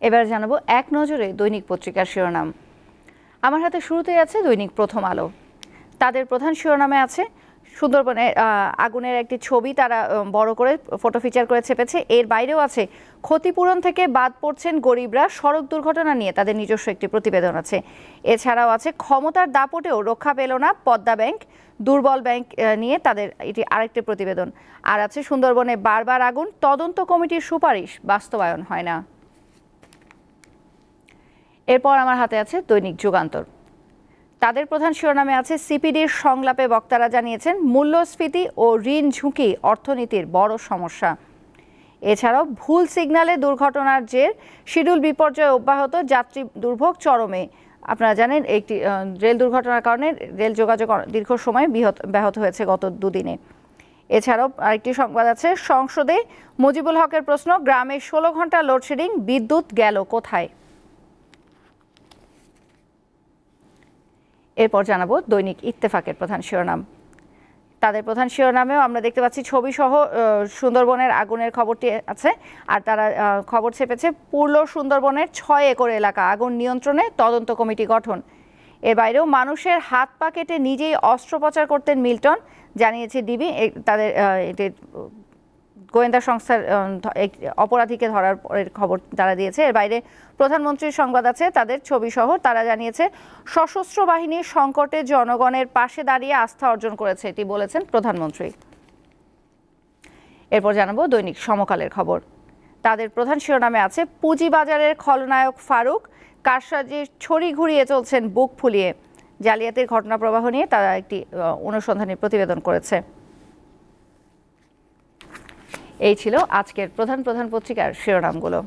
এবার জানাবো এক নজরে দৈনিক পত্রিকার শিরোনাম। আমার হাতে শুরুতেই আছে দৈনিক প্রথম আলো। তাদের প্রধান শিরোনামে আছে সুন্দরবনে আগুনের একটি ছবি তারা বড় করে ফটো ফিচার করে ছেপেছে। এর বাইরেও আছে ক্ষতিপূরণ থেকে বাদ পড়ছেন গরিবরা, সড়ক দুর্ঘটনা নিয়ে তাদের নিজস্ব একটি প্রতিবেদন আছে। এছাড়াও আছে ক্ষমতার দাপটেও রক্ষা পেল না পদ্মা ব্যাংক, দুর্বল ব্যাংক নিয়ে তাদের এটি আরেকটি প্রতিবেদন। আর আছে সুন্দরবনে বারবার আগুন, তদন্ত কমিটির সুপারিশ বাস্তবায়ন হয় না। এরপর আমার হাতে আছে দৈনিক যুগান্তর। তাদের প্রধান শিরোনামে আছে সিপিডির সংলাপে বক্তারা জানিয়েছেন মূল্যস্ফীতি ও ঋণ ঝুঁকি অর্থনীতির বড় সমস্যা। এছাড়াও ভুল সিগন্যালে দুর্ঘটনার জের, শিডিউল বিপর্যয় অব্যাহত, যাত্রী দুর্ভোগ চরমে। আপনারা জানেন একটি রেল দুর্ঘটনার কারণে রেল যোগাযোগ দীর্ঘ সময় ব্যাহত হয়েছে গত দুদিনে। এছাড়াও আরেকটি সংবাদ আছে সংসদে মুজিবুল হকের প্রশ্ন, গ্রামে 16 ঘন্টা লোডশেডিং, বিদ্যুৎ গেল কোথায়। এরপর জানাবো দৈনিক ইত্তেফাকের প্রধান শিরোনাম। তাদের প্রধান শিরোনামেও আমরা দেখতে পাচ্ছি ছবি সহ সুন্দরবনের আগুনের খবরটি আছে। আর তারা খবর ছেপেছে পূর্ল সুন্দরবনের 6 একর এলাকা আগুন নিয়ন্ত্রণে, তদন্ত কমিটি গঠন। এর বাইরেও মানুষের হাত পা কেটে নিজেই অস্ত্রোপচার করতেন মিল্টন, জানিয়েছে ডিবি। তাদের গোয়েন্দা সংস্থার অপরাধীকে ধরার খবর তারা দিয়েছে। এর বাইরে প্রধানমন্ত্রীর সংবাদ আছে তাদের ছবি সহ। তারা জানিয়েছে সশস্ত্র বাহিনীর সংকটে জনগণের পাশে দাঁড়িয়ে আস্থা অর্জন করেছে, এটি বলেছেন প্রধানমন্ত্রী। এরপর জানাবো দৈনিক সমকালের খবর। তাদের প্রধান শিরোনামে আছে পুঁজিবাজারের খলনায়ক ফারুক, কারসাজির ছড়ি ঘুরিয়ে চলছেন বুক ফুলিয়ে। জালিয়াতির ঘটনা প্রবাহ নিয়ে তারা একটি অনুসন্ধানী প্রতিবেদন করেছে। এই ছিল আজকের প্রধান পত্রিকার শিরোনামগুলো।